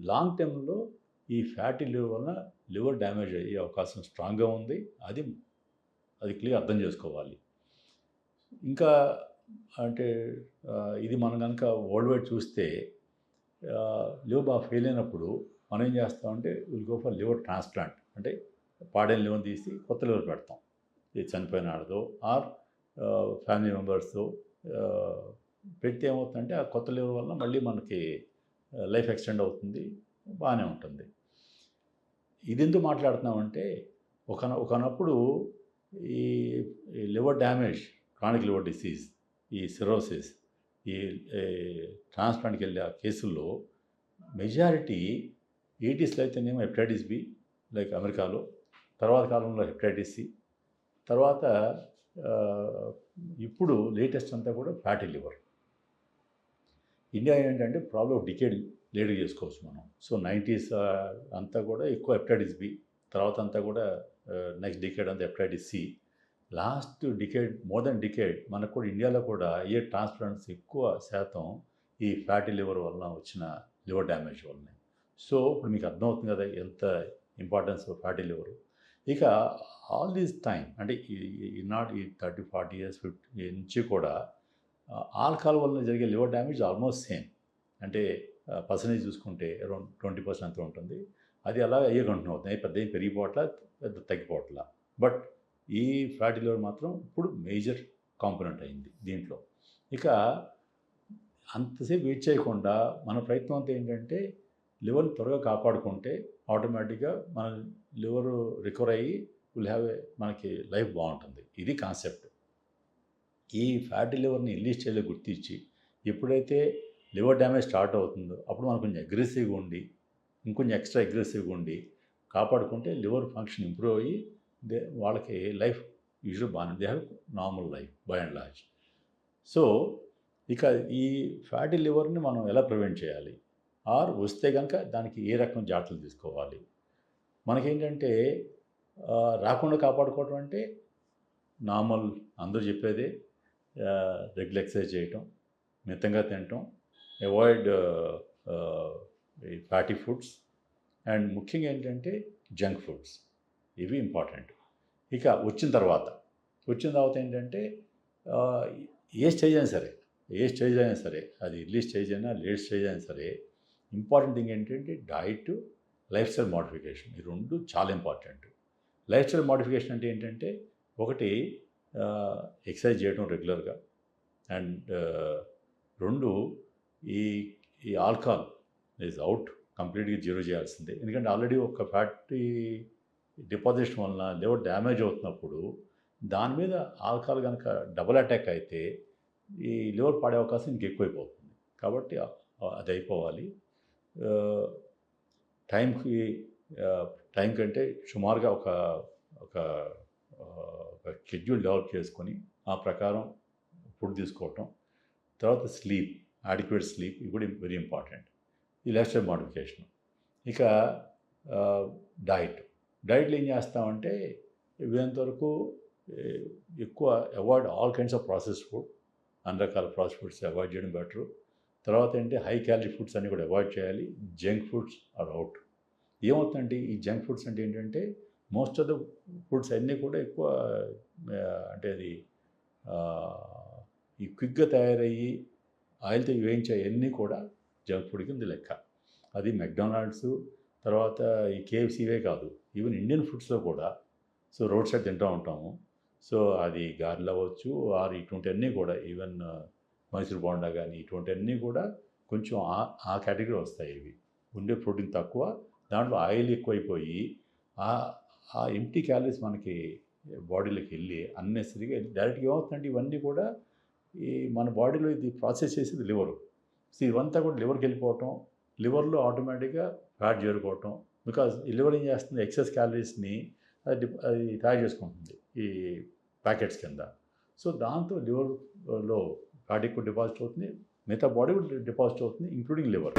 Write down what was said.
Long టర్మ్‌లో ఈ fatty liver వలన లివర్ డ్యామేజ్ అయ్యే అవకాశం స్ట్రాంగ్‌గా ఉంది. అది అది క్లియర్ అర్థం చేసుకోవాలి. ఇంకా అంటే ఇది మనం గనక వరల్డ్ వైడ్ చూస్తే లివర్ బాగా ఫెయిల్ అయినప్పుడు మనం ఏం చేస్తామంటే will go for liver transplant. అంటే పాడైన లివర్‌ని తీసి కొత్త లివర్ పెడతాం. ఇది చనిపోయిన ఆడదో ఆర్ ఫ్యామిలీ మెంబర్స్‌దో పెడితే ఏమవుతుందంటే ఆ కొత్త లివర్ వలన మళ్ళీ మనకి లైఫ్ ఎక్స్టెండ్ అవుతుంది. బాగానే ఉంటుంది. ఇదెందుకు మాట్లాడుతున్నామంటే ఒకనప్పుడు ఈ liver damage, chronic liver disease, ఈ సిరోసిస్, ఈ ట్రాన్స్‌ప్లాంట్‌కి వెళ్ళే ఆ కేసుల్లో మెజారిటీ 80స్‌లో అయితేనేమో హెపటైటిస్ బి లైక్ అమెరికాలో, తర్వాత కాలంలో హెపటైటిస్ సి, తర్వాత ఇప్పుడు లేటెస్ట్ అంతా కూడా ఫ్యాటీ లివర్. ఇండియా ఏంటంటే ప్రాబ్లం డికేడ్ లేట్‌గా చేసుకోవచ్చు మనం. సో 90s అంతా కూడా ఎక్కువ హెపటైటిస్ బి, తర్వాత అంతా కూడా నెక్స్ట్ డికేడ్ అంతా hepatitis C. Last decade, more than decade మనకు కూడా ఇండియాలో కూడా అయ్యే ట్రాన్స్‌ప్లాంట్స్ ఎక్కువ శాతం ఈ ఫ్యాటీ లివర్ వలన వచ్చిన లివర్ డ్యామేజ్ వల్లనే. సో ఇప్పుడు మీకు అర్థమవుతుంది కదా ఎంత ఇంపార్టెన్స్ ఫ్యాటీ లివర్. ఇక ఆల్ దీస్ టైమ్ అంటే ఈ నాట్ ఈ 30, 40 ఇయర్స్ 50 నుంచి కూడా ఆల్కహాల్ వలన జరిగే లివర్ డ్యామేజ్ ఆల్మోస్ట్ సేమ్. అంటే పర్సెంటేజ్ చూసుకుంటే అరౌండ్ 20% అంత ఉంటుంది. అది అలా అయ్యే కంటిన్యూ అవుతుంది. పెద్ద ఏం పెరిగిపోవట్లా, పెద్ద తగ్గిపోవట్లా. బట్ ఈ ఫ్యాటీ లివర్ మాత్రం ఇప్పుడు మేజర్ కాంపోనెంట్ అయింది దీంట్లో. ఇక అంతసేపు వెయిట్ చేయకుండా మన ప్రయత్నం అంతా ఏంటంటే లివర్ని త్వరగా కాపాడుకుంటే ఆటోమేటిక్గా మన లివర్ రికవర్ అయ్యి మనకి లైఫ్ బాగుంటుంది. ఇది కాన్సెప్ట్. ఈ ఫ్యాటీ లివర్ని ఎర్లీ స్టేజ్లో గుర్తించి ఎప్పుడైతే లివర్ డ్యామేజ్ స్టార్ట్ అవుతుందో అప్పుడు మనం కొంచెం అగ్రెసివ్గా ఉండి, ఇంకొంచెం ఎక్స్ట్రా అగ్రెసివ్గా ఉండి కాపాడుకుంటే లివర్ ఫంక్షన్ ఇంప్రూవ్ అయ్యి వాళ్ళకి లైఫ్ యూజువల్ బాగానే, they have normal life by and large. So ఇక ఈ ఫ్యాటీ లివర్ని మనం ఎలా ప్రివెంట్ చేయాలి, ఆర్ వస్తే కనుక దానికి ఏ రకం జాగ్రత్తలు తీసుకోవాలి. మనకేంటంటే రాకుండా కాపాడుకోవటం అంటే నార్మల్ అందరూ చెప్పేదే రెగ్యులర్ ఎక్సర్సైజ్ చేయటం, మితంగా తినటం, అవాయిడ్ ఈ ఫ్యాటీ ఫుడ్స్, అండ్ ముఖ్యంగా ఏంటంటే జంక్ ఫుడ్స్. ఇవి ఇంపార్టెంట్. ఇక వచ్చిన తర్వాత ఏంటంటే ఏ స్టేజ్ అయినా సరే అది ఎర్లీ స్టేజ్ అయినా లేట్ స్టేజ్ అయినా సరే ఇంపార్టెంట్ థింగ్ ఏంటంటే డైట్, లైఫ్ స్టైల్ మోడిఫికేషన్. ఈ రెండు చాలా ఇంపార్టెంట్. లైఫ్ స్టైల్ మోడిఫికేషన్ అంటే ఏంటంటే ఒకటి ఎక్సర్సైజ్ చేయడం రెగ్యులర్గా, అండ్ రెండు ఈ ఈ ఆల్కహాల్ ఈజ్ అవుట్, కంప్లీట్గా జీరో చేయాల్సిందే. ఎందుకంటే ఆల్రెడీ ఒక ఫ్యాటీ డిపాజిషన్ వలన లివర్ డ్యామేజ్ అవుతున్నప్పుడు దాని మీద ఆల్కహాల్ కనుక డబుల్ అటాక్ అయితే ఈ లివర్ పాడే అవకాశం ఇంకెక్కువైపోతుంది. కాబట్టి అది అయిపోవాలి. టైం కంటే సుమారుగా ఒక ఒక షెడ్యూల్ డెవలప్ చేసుకొని ఆ ప్రకారం ఫుడ్ తీసుకోవటం, తర్వాత స్లీప్, అడిక్వేట్ స్లీప్, ఇవి కూడా వెరీ ఇంపార్టెంట్. ఈ లైఫ్ స్టైల్ మోడిఫికేషన్. ఇక డైట్లో ఏం చేస్తామంటే వీలంతవరకు ఎక్కువ avoid all kinds of processed food, అన్ని రకాల ప్రాసెస్డ్ ఫుడ్స్ అవాయిడ్ చేయడం బెటరు. తర్వాత ఏంటి హై క్యాలరీ ఫుడ్స్ అన్నీ కూడా అవాయిడ్ చేయాలి. Junk foods are out. ఏమవుతుందంటే ఈ జంక్ ఫుడ్స్ అంటే ఏంటంటే మోస్ట్ ఆఫ్ ద ఫుడ్స్ అన్నీ కూడా ఎక్కువ అంటే అది ఈ క్విక్గా తయారయ్యి ఆయిల్తో వేయించే అన్నీ కూడా జంక్ ఫుడ్ కింద లెక్క. అది మెక్డానల్డ్స్, తర్వాత ఈ కేఎఫ్సీవే కాదు, ఈవెన్ ఇండియన్ ఫుడ్స్లో కూడా. సో రోడ్ సైడ్ తింటూ ఉంటాము. సో అది గారెలు అవ్వచ్చు ఆర్ ఇటువంటివన్నీ కూడా, ఈవెన్ మైసూర్ బోండా కానీ ఇటువంటివన్నీ కూడా కొంచెం ఆ కేటగిరీ వస్తాయి. ఇవి ఉండే ప్రోటీన్ తక్కువ, దాంట్లో ఆయిల్ ఎక్కువైపోయి ఆ ఎంప్టీ క్యాలరీస్ మనకి బాడీలోకి వెళ్ళి అన్నెసరీగా డైరెక్ట్గా ఏమవుతుందంటే ఇవన్నీ కూడా ఈ మన బాడీలో ఇది ప్రాసెస్ చేసేది లివరు. సో ఇవంతా కూడా లివర్కి వెళ్ళిపోవటం, లివర్లో ఆటోమేటిక్గా ఫ్యాట్ చేరుకోవటం. బికాజ్ ఈ లివర్ ఏం చేస్తుంది, ఎక్సెస్ క్యాలరీస్ని అది తయారు చేసుకుంటుంది ఈ ప్యాకెట్స్ కింద. సో దాంతో లివర్లో ఫ్యాట్ ఎక్కువ డిపాజిట్ అవుతుంది, మిగతా బాడీ కూడా డిపాజిట్ అవుతుంది, ఇంక్లూడింగ్ లివర్.